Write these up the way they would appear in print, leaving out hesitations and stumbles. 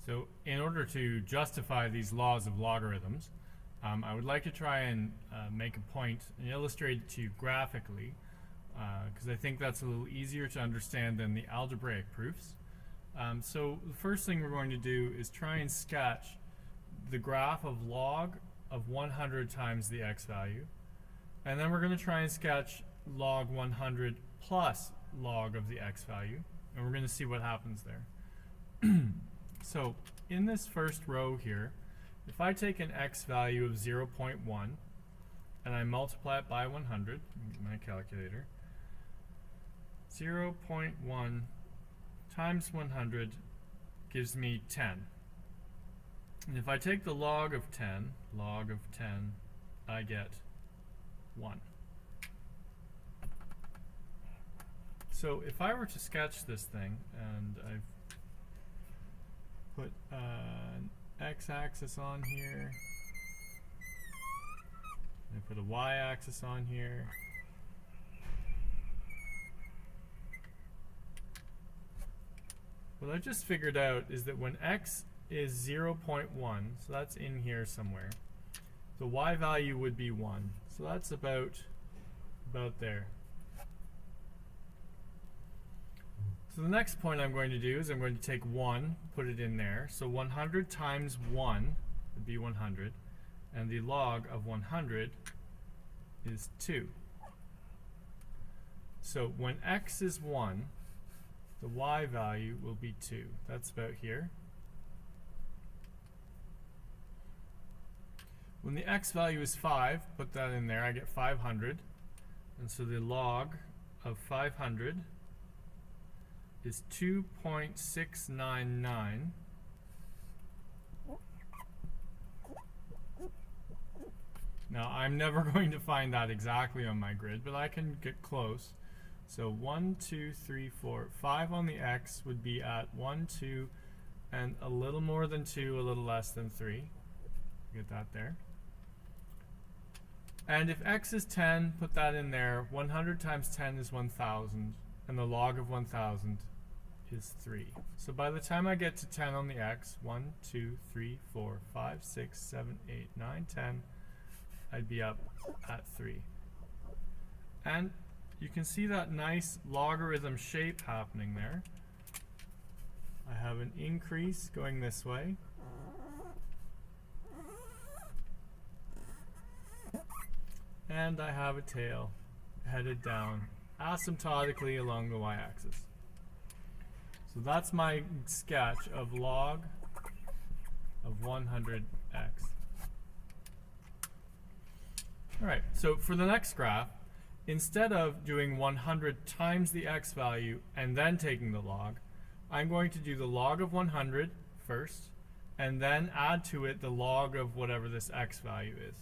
So in order to justify these laws of logarithms, I would like to try and make a point and illustrate it to you graphically, because I think that's a little easier to understand than the algebraic proofs. So the first thing we're going to do is try and sketch the graph of log of 100 times the x value, and then we're going to try and sketch log 100 plus log of the x value, and we're going to see what happens there. So in this first row here, if I take an x value of 0.1 and I multiply it by 100, my calculator, 0.1 times 100 gives me 10. And if I take the log of 10, I get 1. So if I were to sketch this thing, and I've put an x-axis on here, and I put a y-axis on here, what I just figured out is that when x is 0.1, so that's in here somewhere, the y value would be 1. So that's about there. So the next point I'm going to do is I'm going to take 1, put it in there. So 100 times 1 would be 100, and the log of 100 is 2. So when x is 1, the y value will be 2. That's about here. When the x value is 5, put that in there, I get 500. And so the log of 500 is 2.699. Now, I'm never going to find that exactly on my grid, but I can get close. So 1, 2, 3, 4, 5 on the x would be at 1, 2, and a little more than 2, a little less than 3. Get that there. And if x is 10, put that in there. 100 times 10 is 1,000, and the log of 1,000 is 3. So by the time I get to 10 on the x, 1, 2, 3, 4, 5, 6, 7, 8, 9, 10, I'd be up at 3. And you can see that nice logarithm shape happening there. I have an increase going this way. And I have a tail headed down asymptotically along the y-axis. So that's my sketch of log of 100x. Alright, so for the next graph, instead of doing 100 times the x value and then taking the log, I'm going to do the log of 100 first, and then add to it the log of whatever this x value is.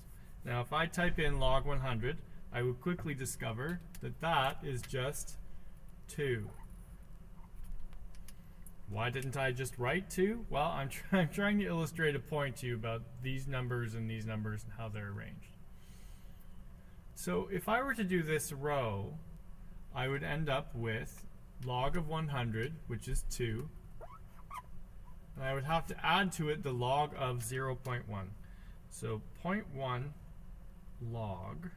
Now if I type in log 100, I would quickly discover that that is just 2. Why didn't I just write 2? Well, I'm trying to illustrate a point to you about these numbers and how they're arranged. So if I were to do this row, I would end up with log of 100, which is 2, and I would have to add to it the log of 0.1. So 0.1 log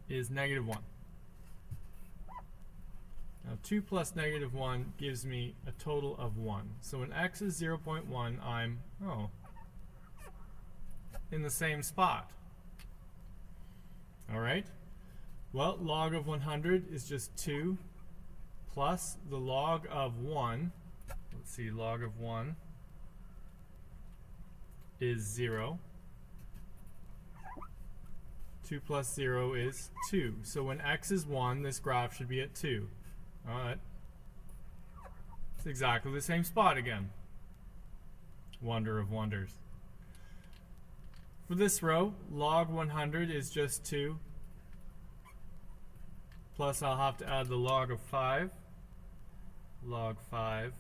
is -1. Now 2 plus -1 gives me a total of 1. So when x is 0.1, I'm, in the same spot. Alright? Well, log of 100 is just 2 plus the log of 1. Let's see, log of 1 is 0. 2 plus 0 is 2. So when x is 1, this graph should be at 2. Alright. It's exactly the same spot again. Wonder of wonders. For this row, log 100 is just 2. Plus I'll have to add the log of 5. Log 5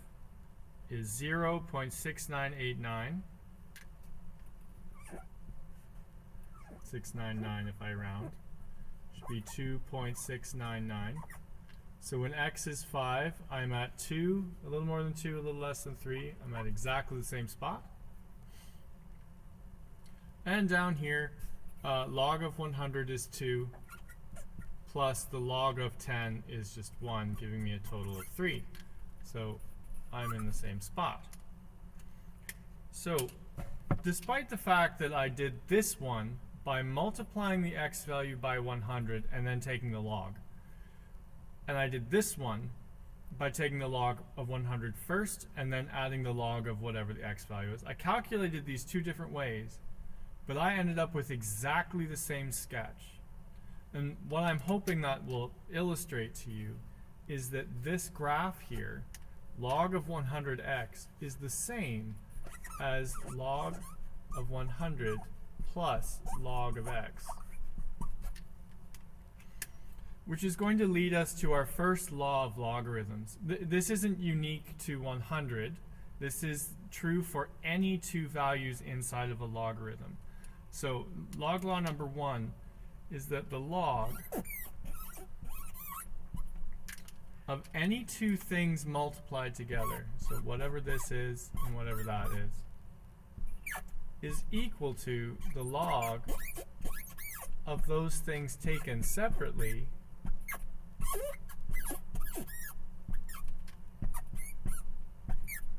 is 0.6989. 699 if I round. Should be 2.699. So when x is 5, I'm at 2, a little more than 2, a little less than 3. I'm at exactly the same spot. And down here, log of 100 is 2, plus the log of 10 is just 1, giving me a total of 3. So I'm in the same spot. So despite the fact that I did this one by multiplying the x value by 100 and then taking the log, and I did this one by taking the log of 100 first and then adding the log of whatever the x value is. I calculated these two different ways, but I ended up with exactly the same sketch. And what I'm hoping that will illustrate to you is that this graph here, log of 100x, is the same as log of 100 plus log of x, which is going to lead us to our first law of logarithms. This isn't unique to 100. This is true for any two values inside of a logarithm. So log law number 1 is that the log of any two things multiplied together, so whatever this is and whatever that is equal to the log of those things taken separately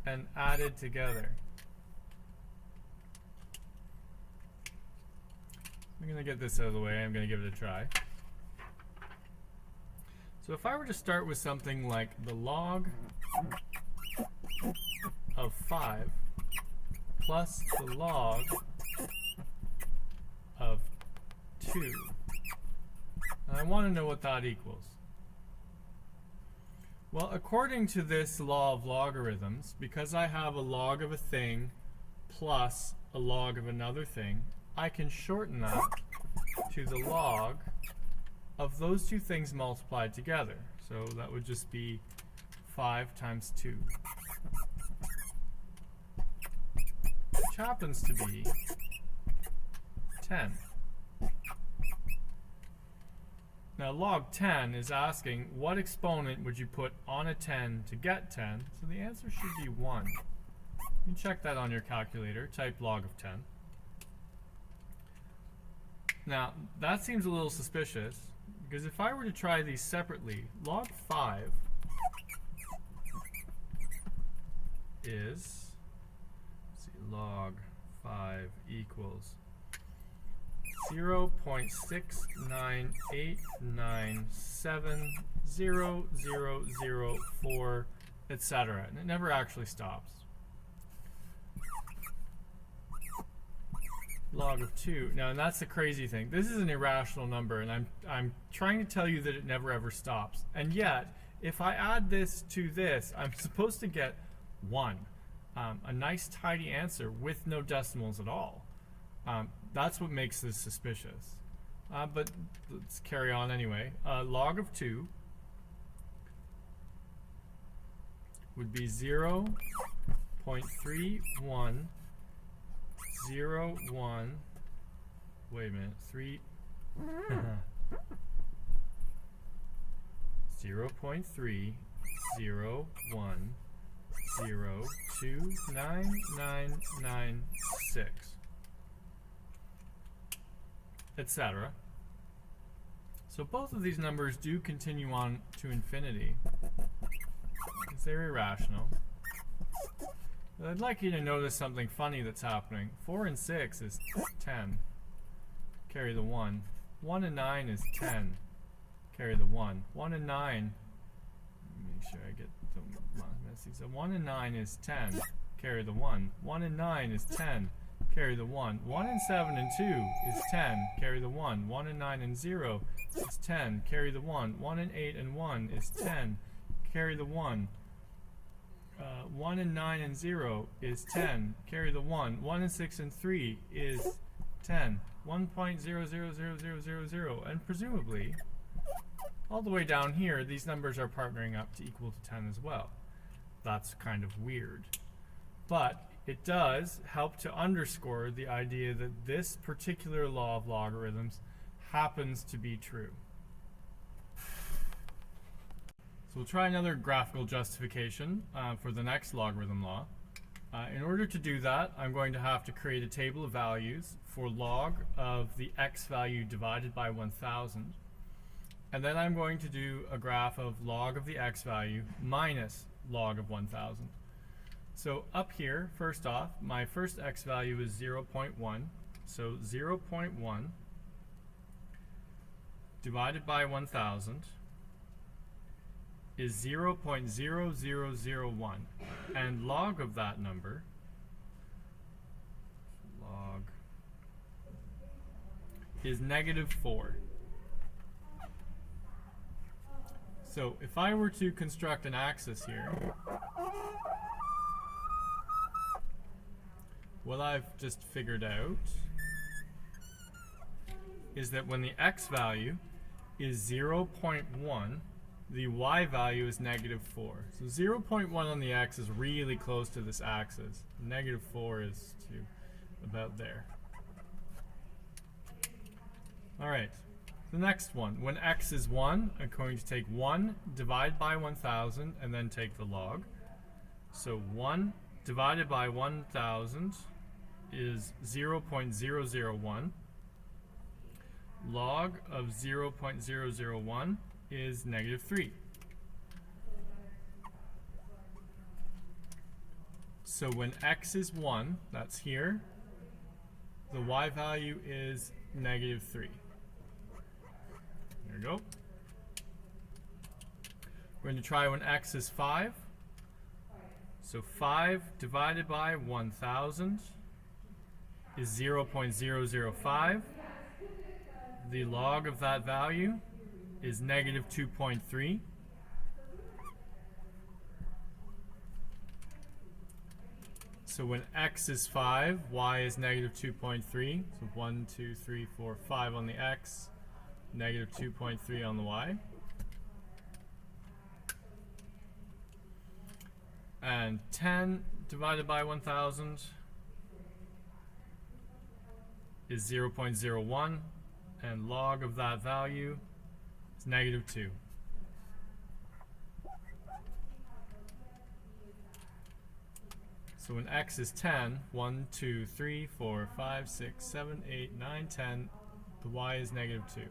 and added together. I'm going to get this out of the way. I'm going to give it a try. So if I were to start with something like the log of 5 plus the log of 2, and I want to know what that equals. Well, according to this law of logarithms, because I have a log of a thing plus a log of another thing, I can shorten that to the log of those two things multiplied together. So that would just be 5 times 2, which happens to be 10. Now log 10 is asking what exponent would you put on a 10 to get 10, so the answer should be 1. You can check that on your calculator, type log of 10. Now that seems a little suspicious, because if I were to try these separately, log 5 is, let's see, log 5 equals 0.698970004, etc. And it never actually stops. Log of 2. Now, and that's the crazy thing. This is an irrational number, and I'm trying to tell you that it never ever stops. And yet, if I add this to this, I'm supposed to get 1. A nice tidy answer with no decimals at all. That's what makes this suspicious. But let's carry on anyway. Log of 2 would be 0.3101, wait a minute, 0.3010299996, etc. So both of these numbers do continue on to infinity, because they're irrational. But I'd like you to notice something funny that's happening. 4 and 6 is 10. Carry the 1. 1 and 9 is 10. Carry the 1. 1 and 9. Make sure I get the messy. So 1 and 9 is 10. Carry the 1. 1 and 9 is 10. Carry the 1. 1 and 7 and 2 is 10. Carry the 1. 1 and 9 and 0 is 10. Carry the 1. 1 and 8 and 1 is 10. Carry the 1. 1 and 9 and 0 is 10. Carry the 1. 1 and 6 and 3 is 10. 1.000000, and presumably, all the way down here, these numbers are partnering up to equal to 10 as well. That's kind of weird. But it does help to underscore the idea that this particular law of logarithms happens to be true. So we'll try another graphical justification for the next logarithm law. In order to do that, I'm going to have to create a table of values for log of the x value divided by 1000. And then I'm going to do a graph of log of the x value minus log of 1000. So up here, first off, my first x value is 0.1. So 0.1 divided by 1000 is 0.0001. And log of that number, log, is -4. So if I were to construct an axis here, what I've just figured out is that when the x value is 0.1, the y value is -4. So 0.1 on the x is really close to this axis. -4 is to about there. Alright, the next one. When x is 1, I'm going to take 1, divide by 1000, and then take the log. So 1 divided by 1000 is 0.001. Log of 0.001 is -3. So when x is 1, that's here, the y value is -3. There we go. We're going to try when x is 5. So 5 divided by 1000 is 0.005. The log of that value is -2.3. So when x is 5, y is -2.3. So 1, 2, 3, 4, 5 on the x, -2.3 on the y. And 10 divided by 1000 is 0.01, and log of that value is -2. So when x is 10, 1, 2, 3, 4, 5, 6, 7, 8, 9, 10, the y is -2.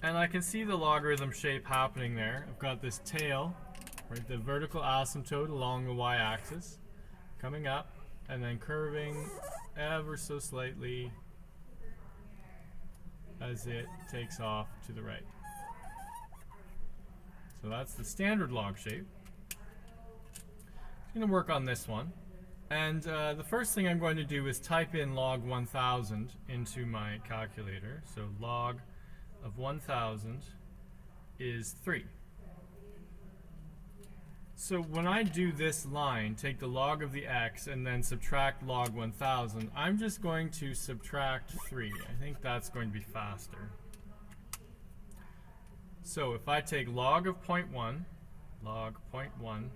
And I can see the logarithm shape happening there. I've got this tail, right, the vertical asymptote along the y-axis, coming up and then curving ever so slightly as it takes off to the right. So that's the standard log shape. I'm going to work on this one. And the first thing I'm going to do is type in log 1000 into my calculator. So log of 1000 is 3. So when I do this line, take the log of the x and then subtract log 1000, I'm just going to subtract 3. I think that's going to be faster. So if I take log of 0.1, log 0.1,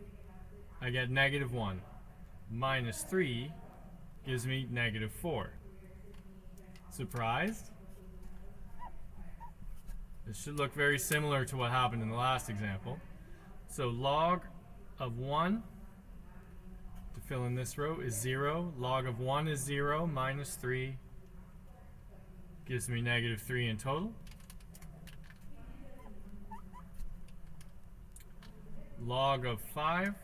I get -1. Minus 3 gives me -4. Surprised? This should look very similar to what happened in the last example. So log of 1, to fill in this row, is 0. Log of 1 is 0. Minus 3 gives me -3 in total. Log of 5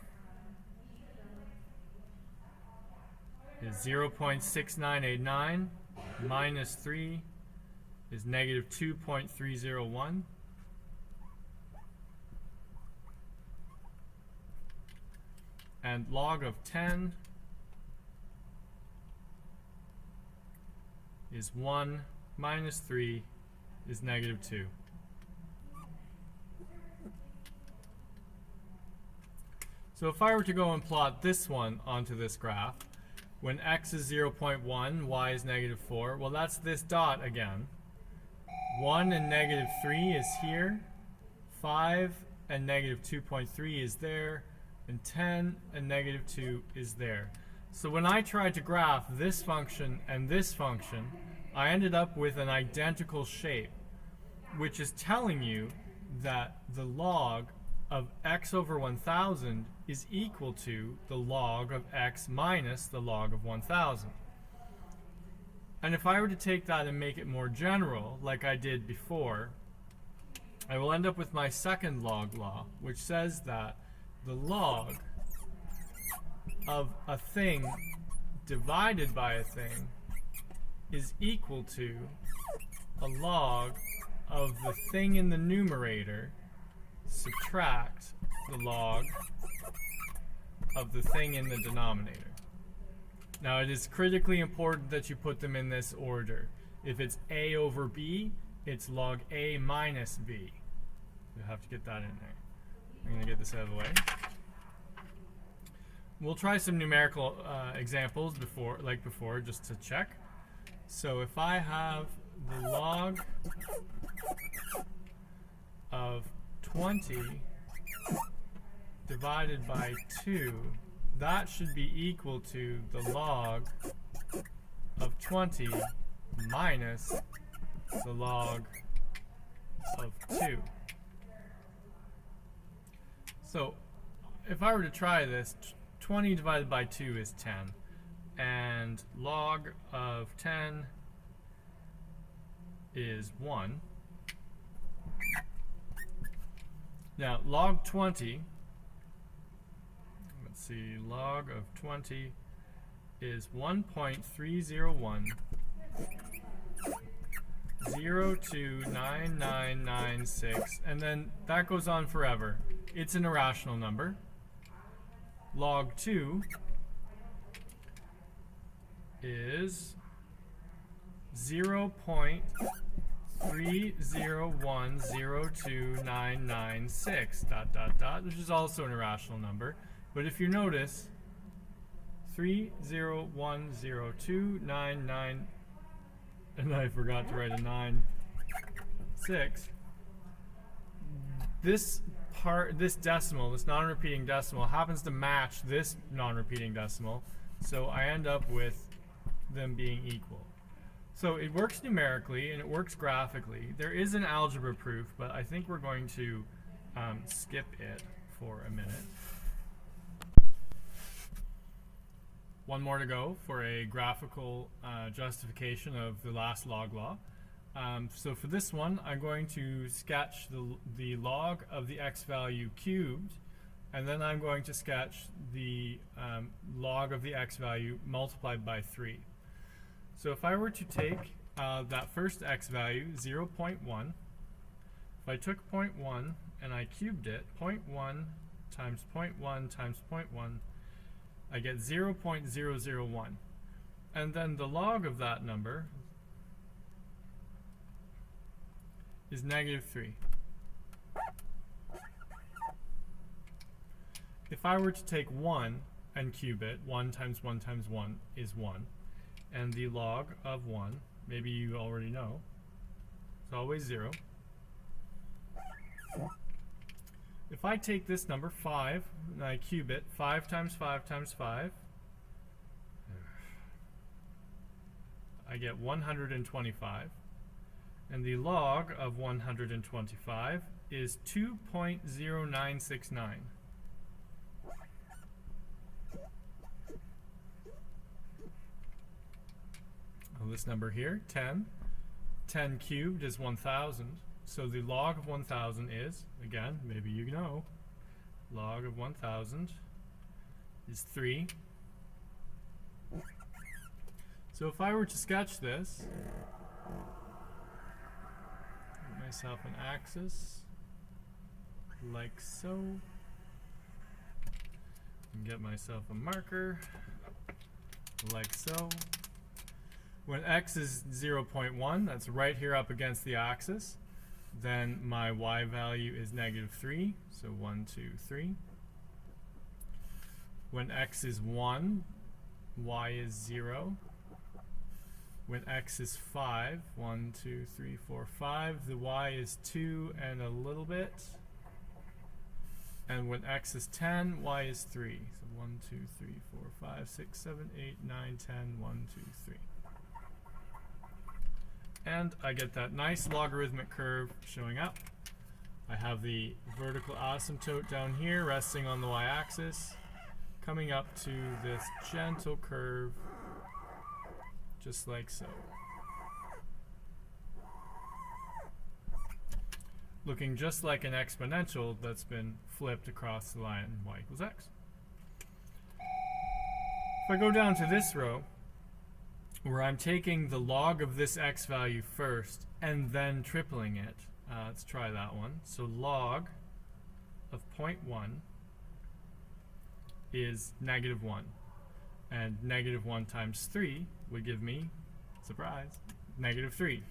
is 0.6989. Minus 3 is -2.301. And log of 10 is 1 minus 3 is -2. So if I were to go and plot this one onto this graph, when x is 0.1, y is -4, well, that's this dot again. 1 and -3 is here. 5 and -2.3 is there. And 10 and -2 is there. So when I tried to graph this function and this function, I ended up with an identical shape. which is telling you that the log of x over 1000 is equal to the log of x minus the log of 1000. And if I were to take that and make it more general, like I did before, I will end up with my second log law, which says that the log of a thing divided by a thing is equal to a log of the thing in the numerator subtract the log of the thing in the denominator. Now, it is critically important that you put them in this order. If it's a over b, it's log a minus b. You have to get that in there. I'm going to get this out of the way. We'll try some numerical examples before, just to check. So if I have the log of 20 divided by 2, that should be equal to the log of 20 minus the log of 2. So if I were to try this, 20 divided by 2 is 10, and log of 10 is 1. Now, log 20, let's see, log of 20 is 1.301 029996, and then that goes on forever. It's an irrational number. Log 2 is 0.301029996 ... which is also an irrational number. But if you notice, 3010299, and I forgot to write a 96. This decimal, this non-repeating decimal, happens to match this non-repeating decimal, so I end up with them being equal. So it works numerically and it works graphically. There is an algebra proof, but I think we're going to skip it for a minute. One more to go for a graphical justification of the last log law. So for this one, I'm going to sketch the log of the x value cubed, and then I'm going to sketch the log of the x value multiplied by 3. So if I were to take that first x value, 0.1, if I took 0.1 and I cubed it, 0.1 times 0.1 times 0.1, I get 0.001. And then the log of that number is -3. If I were to take 1 and cube it, 1 times 1 times 1 is 1. And the log of 1, maybe you already know, it's always 0. If I take this number, 5, and I cube it, 5 times 5 times 5, I get 125. And the log of 125 is 2.0969. This number here, 10. 10 cubed is 1,000. So the log of 1,000 is, again, maybe you know, log of 1,000 is 3. So if I were to sketch this, give myself an axis, like so, and get myself a marker, like so. When x is 0.1, that's right here up against the axis, then my y value is -3, so 1, 2, 3. When x is 1, y is 0. When x is 5, 1, 2, 3, 4, 5, the y is 2 and a little bit. And when x is 10, y is 3. So 1, 2, 3, 4, 5, 6, 7, 8, 9, 10, 1, 2, 3. And I get that nice logarithmic curve showing up. I have the vertical asymptote down here resting on the y-axis, coming up to this gentle curve, just like so. Looking just like an exponential that's been flipped across the line y equals x. If I go down to this row, where I'm taking the log of this x value first and then tripling it, let's try that one. So log of 0.1 is -1. And -1 times 3 would give me, surprise, -3.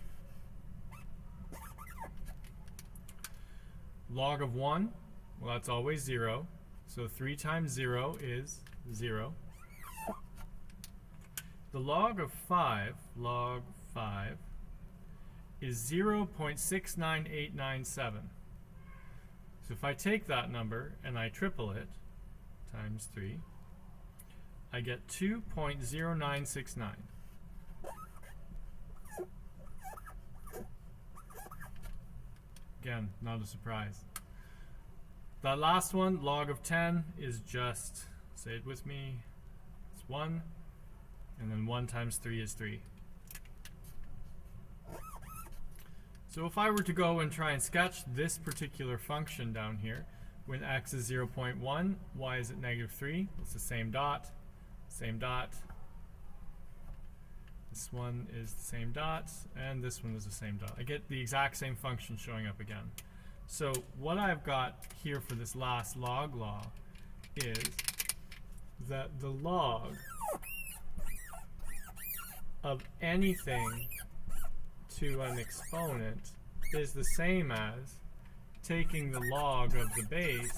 Log of 1, well, that's always 0. So 3 times 0 is 0. The log of 5 is 0.69897. So if I take that number and I triple it, times 3, I get 2.0969. Again, not a surprise. That last one, log of 10, is just, say it with me, it's 1, and then 1 times 3 is 3. So if I were to go and try and sketch this particular function down here, when x is 0.1, y is at -3, it's the same dot, same dot. This one is the same dot, and this one is the same dot. I get the exact same function showing up again. So what I've got here for this last log law is that the log of anything to an exponent is the same as taking the log of the base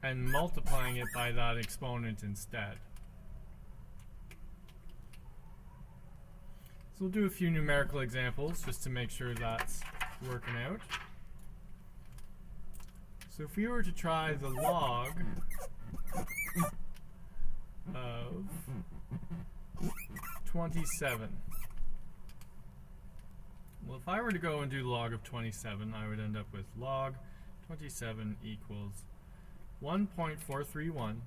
and multiplying it by that exponent instead. So we'll do a few numerical examples just to make sure that's working out. So if we were to try the log of 27. Well, if I were to go and do the log of 27, I would end up with log 27 equals 1.431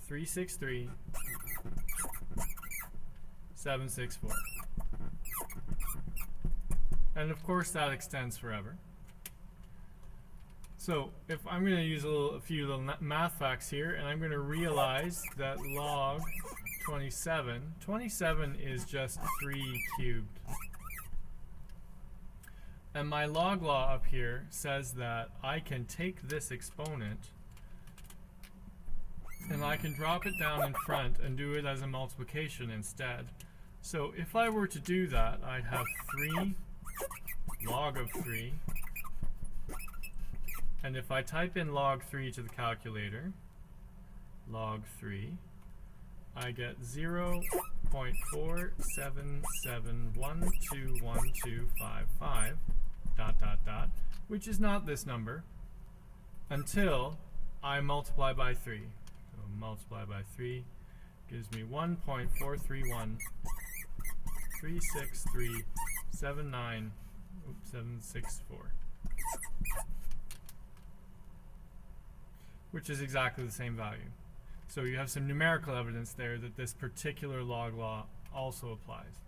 363 764. And of course that extends forever. So if I'm going to use a few little math facts here, and I'm going to realize that log 27 is just 3 cubed. And my log law up here says that I can take this exponent and I can drop it down in front and do it as a multiplication instead. So if I were to do that, I'd have 3 log of 3. And if I type in log 3 to the calculator, log 3, I get 0.477121255 ... which is not this number, until I multiply by 3. So multiply by 3 gives me 1.431 363 764. Which is exactly the same value. So you have some numerical evidence there that this particular log law also applies.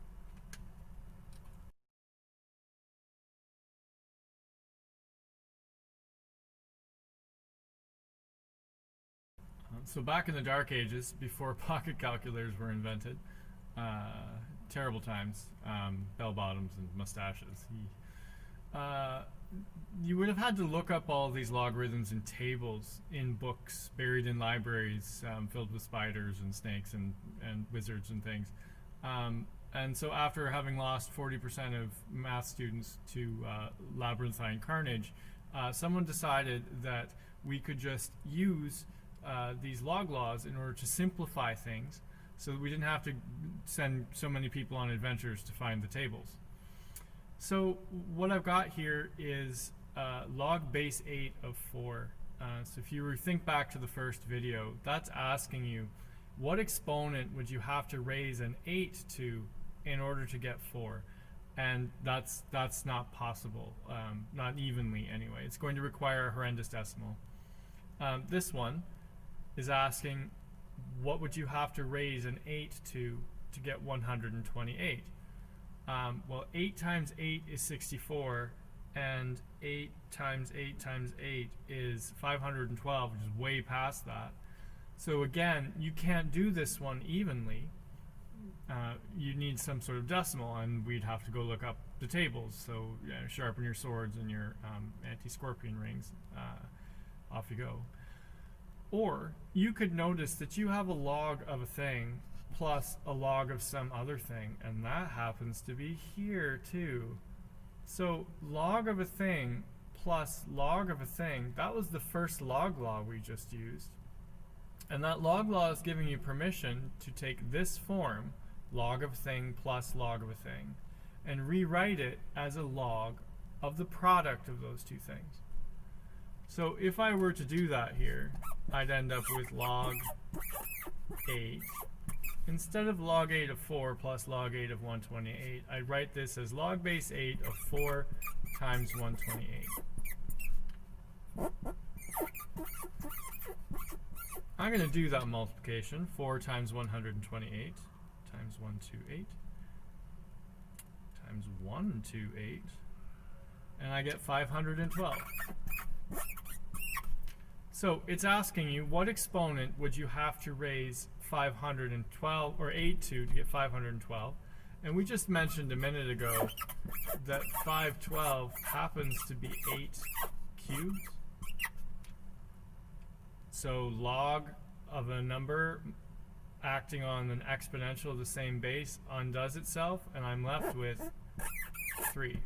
So back in the dark ages, before pocket calculators were invented, terrible times, bell bottoms and mustaches. You would have had to look up all these logarithms in tables in books buried in libraries filled with spiders and snakes and wizards and things. And so after having lost 40% of math students to labyrinthine carnage, someone decided that we could just use these log laws in order to simplify things so that we didn't have to send so many people on adventures to find the tables. So what I've got here is log base 8 of 4. So if you think back to the first video, that's asking you what exponent would you have to raise an 8 to in order to get 4? And that's not possible, not evenly anyway. It's going to require a horrendous decimal. This one is asking, what would you have to raise an 8 to get 128? Well, 8 times 8 is 64, and 8 times 8 times 8 is 512, which is way past that. So again, you can't do this one evenly. You need some sort of decimal, and we'd have to go look up the tables. So sharpen your swords and your anti-scorpion rings. Off you go. Or you could notice that you have a log of a thing plus a log of some other thing, and that happens to be here too. So log of a thing plus log of a thing, that was the first log law we just used. And that log law is giving you permission to take this form, log of a thing plus log of a thing, and rewrite it as a log of the product of those two things. So if I were to do that here, I'd end up with log 8. Instead of log 8 of 4 plus log 8 of 128, I'd write this as log base 8 of 4 times 128. I'm going to do that multiplication. 4 times 128 times 128 times 128, and I get 512. So it's asking you, what exponent would you have to raise 512 or 8 to get 512? And we just mentioned a minute ago that 512 happens to be 8 cubed. So log of a number acting on an exponential of the same base undoes itself, and I'm left with 3.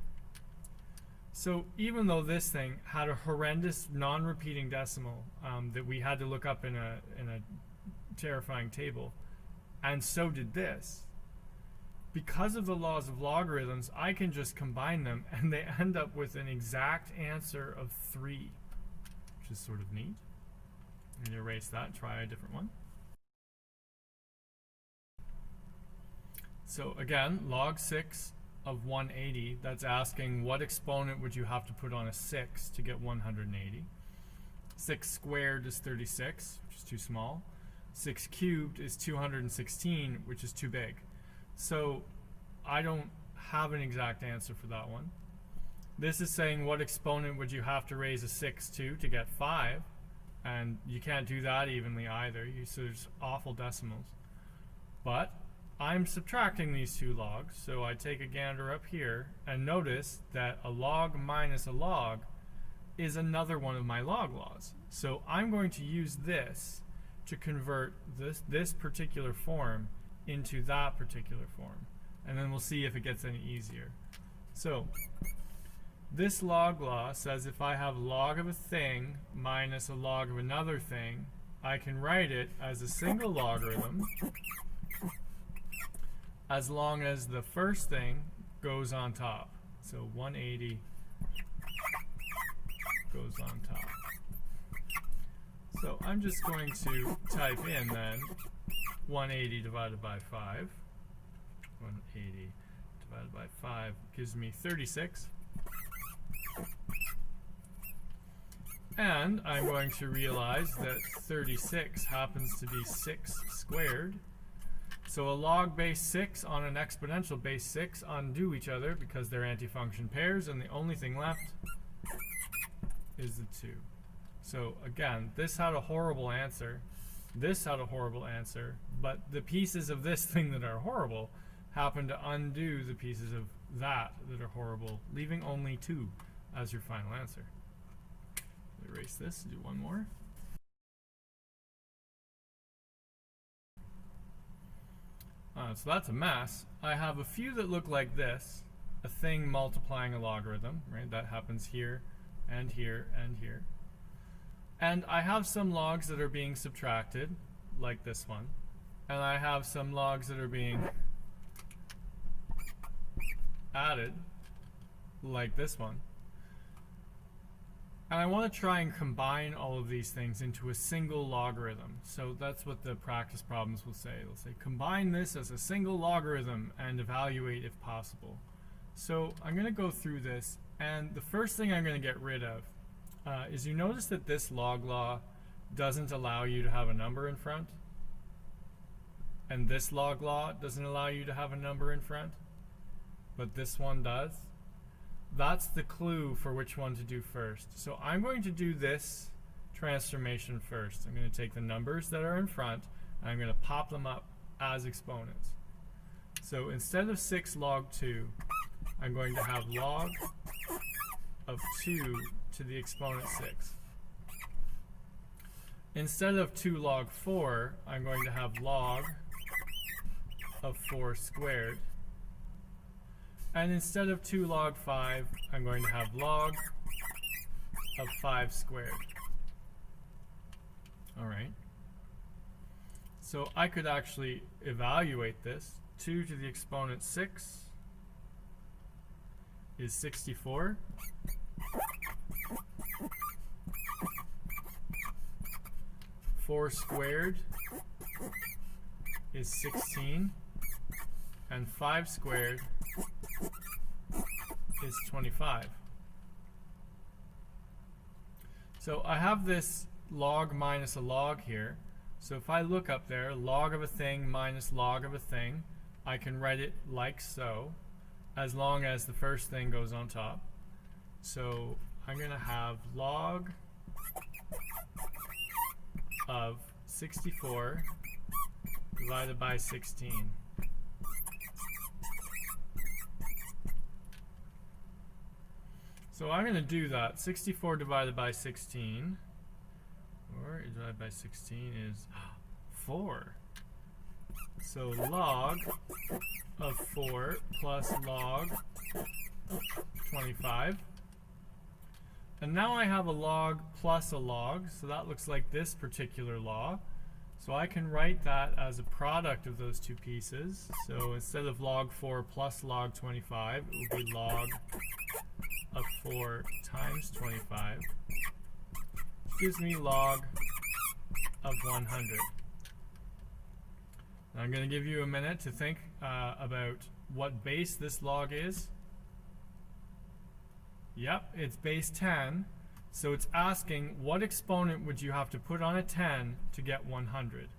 So even though this thing had a horrendous non-repeating decimal that we had to look up in a terrifying table, and so did this, because of the laws of logarithms, I can just combine them and they end up with an exact answer of 3, which is sort of neat. I'm going to erase that and try a different one. So again, log 6 of 180, that's asking what exponent would you have to put on a 6 to get 180. 6 squared is 36, which is too small. 6 cubed is 216, which is too big. So I don't have an exact answer for that one. This is saying what exponent would you have to raise a 6 to get 5, and you can't do that evenly either. So there's awful decimals. But I'm subtracting these two logs, so I take a gander up here and notice that a log minus a log is another one of my log laws. So I'm going to use this to convert this particular form into that particular form, and then we'll see if it gets any easier. So this log law says if I have log of a thing minus a log of another thing, I can write it as a single logarithm as long as the first thing goes on top. So 180 goes on top. So I'm just going to type in then 180 divided by 5. 180 divided by 5 gives me 36. And I'm going to realize that 36 happens to be 6 squared. So a log base 6 on an exponential base 6 undo each other because they're antifunction pairs, and the only thing left is the 2. So again, this had a horrible answer. This had a horrible answer, but the pieces of this thing that are horrible happen to undo the pieces of that are horrible, leaving only 2 as your final answer. Erase this, do one more. So that's a mess. I have a few that look like this, a thing multiplying a logarithm, right? That happens here, and here, and here. And I have some logs that are being subtracted, like this one. And I have some logs that are being added, like this one. And I want to try and combine all of these things into a single logarithm. So that's what the practice problems will say. They'll say, combine this as a single logarithm and evaluate if possible. So I'm going to go through this, and the first thing I'm going to get rid of is you notice that this log law doesn't allow you to have a number in front, and this log law doesn't allow you to have a number in front, but this one does. That's the clue for which one to do first. So I'm going to do this transformation first. I'm going to take the numbers that are in front, and I'm going to pop them up as exponents. So instead of 6 log 2, I'm going to have log of 2 to the exponent 6. Instead of 2 log 4, I'm going to have log of 4 squared. And instead of 2 log 5, I'm going to have log of 5 squared. All right. So I could actually evaluate this. 2 to the exponent 6 is 64. 4 squared is 16. And 5 squared is 25. So I have this log minus a log here. So if I look up there, log of a thing minus log of a thing, I can write it like so, as long as the first thing goes on top. So I'm going to have log of 64 divided by 16. So I'm going to do that. 64 divided by 16, or divided by 16 is 4. So log of 4 plus log 25. And now I have a log plus a log, so that looks like this particular law. So I can write that as a product of those two pieces. So instead of log 4 plus log 25, it will be log of 4 times 25, which gives me log of 100. Now I'm going to give you a minute to think about what base this log is. Yep, it's base 10. So it's asking what exponent would you have to put on a 10 to get 100.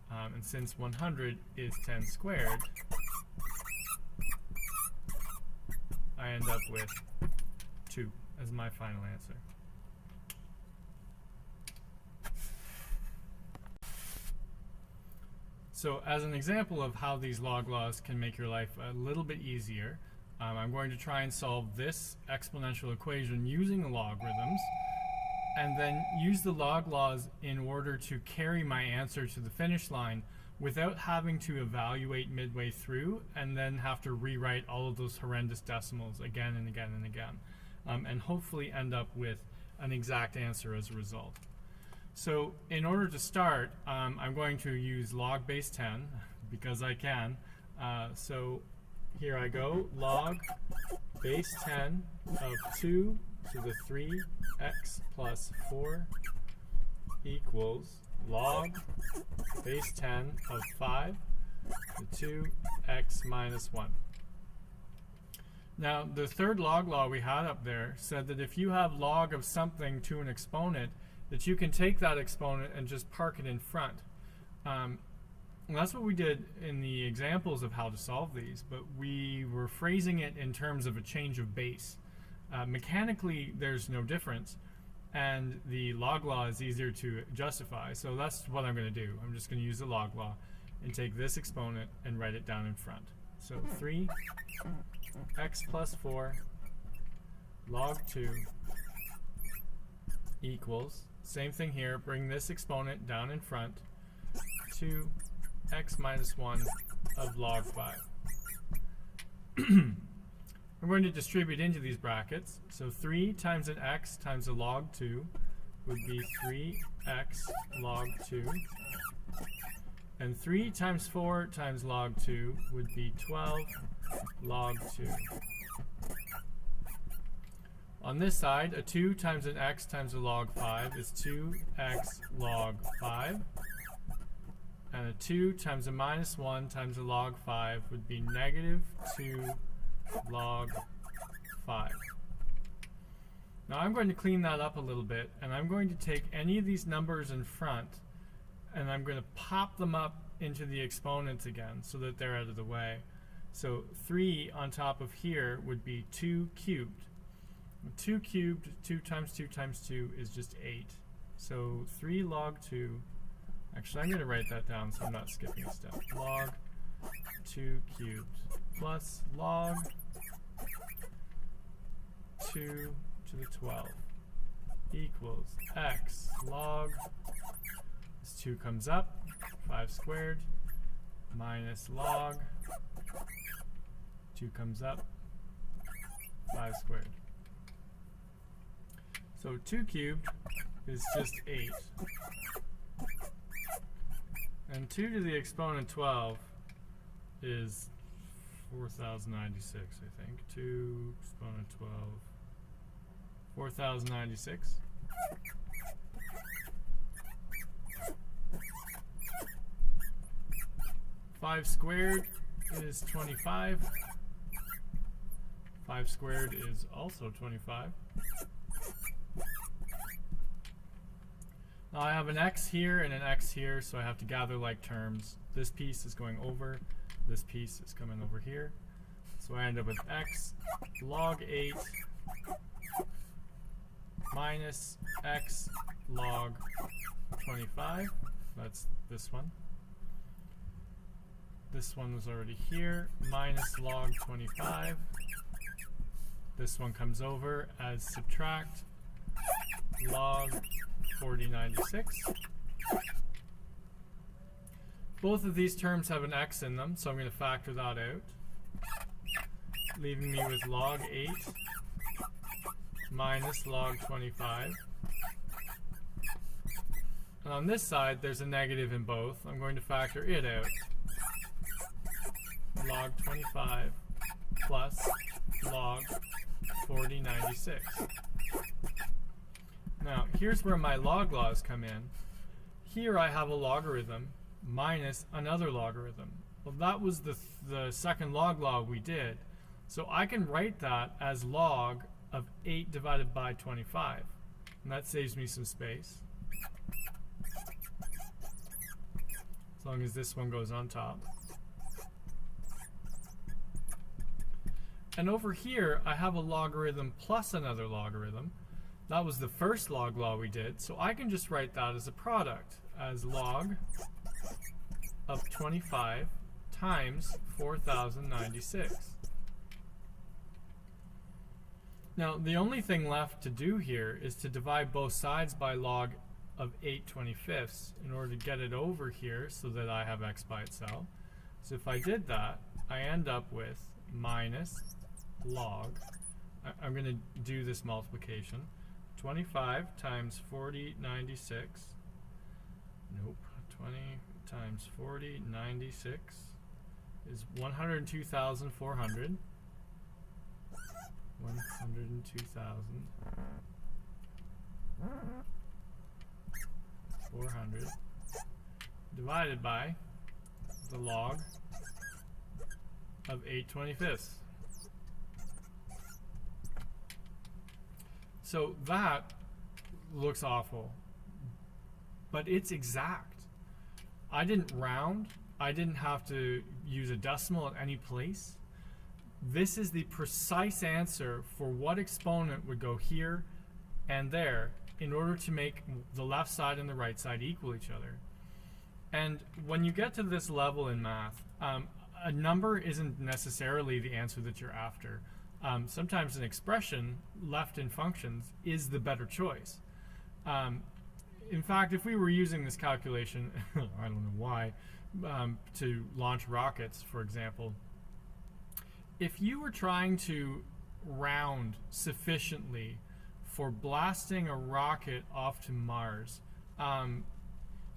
And since 100 is 10 squared, I end up with 2 as my final answer. So as an example of how these log laws can make your life a little bit easier, I'm going to try and solve this exponential equation using the logarithms, and then use the log laws in order to carry my answer to the finish line without having to evaluate midway through and then have to rewrite all of those horrendous decimals again and again and again, and hopefully end up with an exact answer as a result. So in order to start, I'm going to use log base 10 because I can. So here I go, log base 10 of 2 to the 3x plus 4 equals log base 10 of 5 to 2x minus 1. Now the third log law we had up there said that if you have log of something to an exponent, that you can take that exponent and just park it in front. And that's what we did in the examples of how to solve these, but we were phrasing it in terms of a change of base. Mechanically, there's no difference, and the log law is easier to justify, so that's what I'm going to do. I'm just going to use the log law and take this exponent and write it down in front. So 3x plus 4 log 2 equals, same thing here, bring this exponent down in front, 2x minus 1 of log 5. We're going to distribute into these brackets. So 3 times an x times a log 2 would be 3x log 2. And 3 times 4 times log 2 would be 12 log 2. On this side, a 2 times an x times a log 5 is 2x log 5. And a 2 times a minus 1 times a log 5 would be negative 2 log 5. Now I'm going to clean that up a little bit, and I'm going to take any of these numbers in front, and I'm going to pop them up into the exponents again so that they're out of the way. So 3 on top of here would be 2 cubed. 2 cubed, 2 times 2 times 2 is just 8. So 3 log 2, actually I'm going to write that down so I'm not skipping a step. Log 2 cubed plus log 2 to the 12 equals x log, this 2 comes up, 5 squared, minus log, 2 comes up, 5 squared. So 2 cubed is just 8. And 2 to the exponent 12 is 4096, I think. 2 exponent 12, 4096. Five squared is 25. 5 squared is also 25. Now I have an x here and an x here, so I have to gather like terms. This piece is going over, this piece is coming over here. So I end up with x log 8 minus x log 25. That's this one. This one was already here, minus log 25. This one comes over as subtract log 4096. Both of these terms have an x in them, so I'm going to factor that out, leaving me with log 8 minus log 25. And on this side, there's a negative in both. I'm going to factor it out. Log 25 plus log 4096. Now, here's where my log laws come in. Here I have a logarithm minus another logarithm. Well, that was the second log law we did. So I can write that as log of 8 divided by 25. And that saves me some space. As long as this one goes on top. And over here, I have a logarithm plus another logarithm. That was the first log law we did, so I can just write that as a product, as log of 25 times 4096. Now, the only thing left to do here is to divide both sides by log of 8/25 in order to get it over here so that I have x by itself. So if I did that, I end up with minus log, I'm going to do this multiplication, 25 times 4096, nope, 20 times 4096 is 102,400, 102,400 divided by the log of 8/25. So that looks awful, but it's exact. I didn't round. I didn't have to use a decimal at any place. This is the precise answer for what exponent would go here and there in order to make the left side and the right side equal each other. And when you get to this level in math, a number isn't necessarily the answer that you're after. Sometimes an expression left in functions is the better choice. In fact, if we were using this calculation, I don't know why, to launch rockets, for example, if you were trying to round sufficiently for blasting a rocket off to Mars,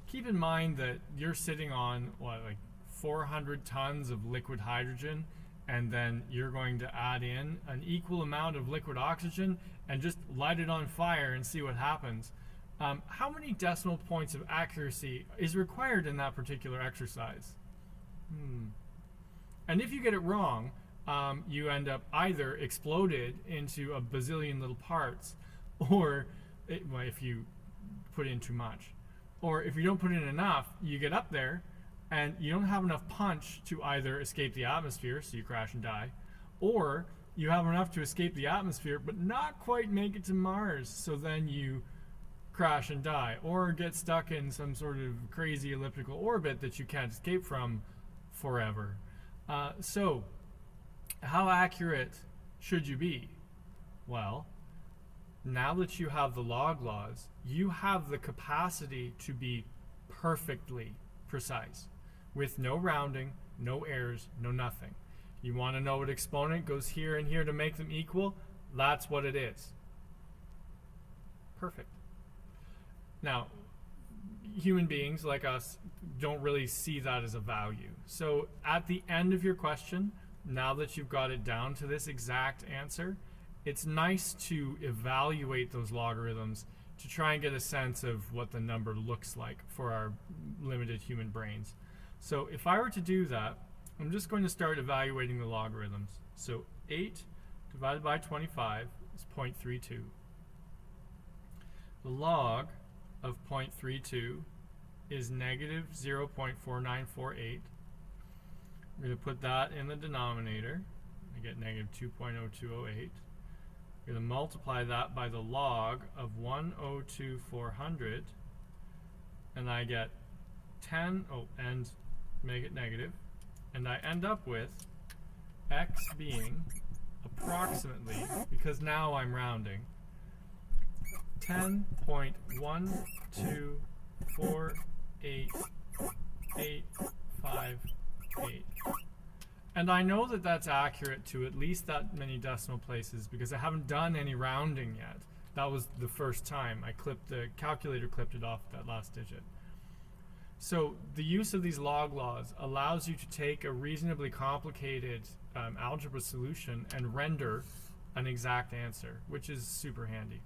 keep in mind that you're sitting on, what, like 400 tons of liquid hydrogen, and then you're going to add in an equal amount of liquid oxygen and just light it on fire and see what happens. How many decimal points of accuracy is required in that particular exercise? And if you get it wrong, you end up either exploded into a bazillion little parts, or if you put in too much, or if you don't put in enough, you get up there and you don't have enough punch to either escape the atmosphere, so you crash and die, or you have enough to escape the atmosphere but not quite make it to Mars, so then you crash and die, or get stuck in some sort of crazy elliptical orbit that you can't escape from forever. So how accurate should you be? Well, now that you have the log laws, you have the capacity to be perfectly precise, with no rounding, no errors, no nothing. You want to know what exponent goes here and here to make them equal? That's what it is. Perfect. Now, human beings like us don't really see that as a value. So at the end of your question, now that you've got it down to this exact answer, it's nice to evaluate those logarithms to try and get a sense of what the number looks like for our limited human brains. So if I were to do that, I'm just going to start evaluating the logarithms. So 8 divided by 25 is 0.32. The log of 0.32 is negative 0.4948. I'm going to put that in the denominator. I get negative 2.0208. I'm going to multiply that by the log of 102,400, and I get 10, and make it negative, and I end up with x being approximately, because now I'm rounding, 10.1248858. And I know that that's accurate to at least that many decimal places because I haven't done any rounding yet. That was the first time. The calculator clipped it off that last digit. So the use of these log laws allows you to take a reasonably complicated algebra solution and render an exact answer, which is super handy.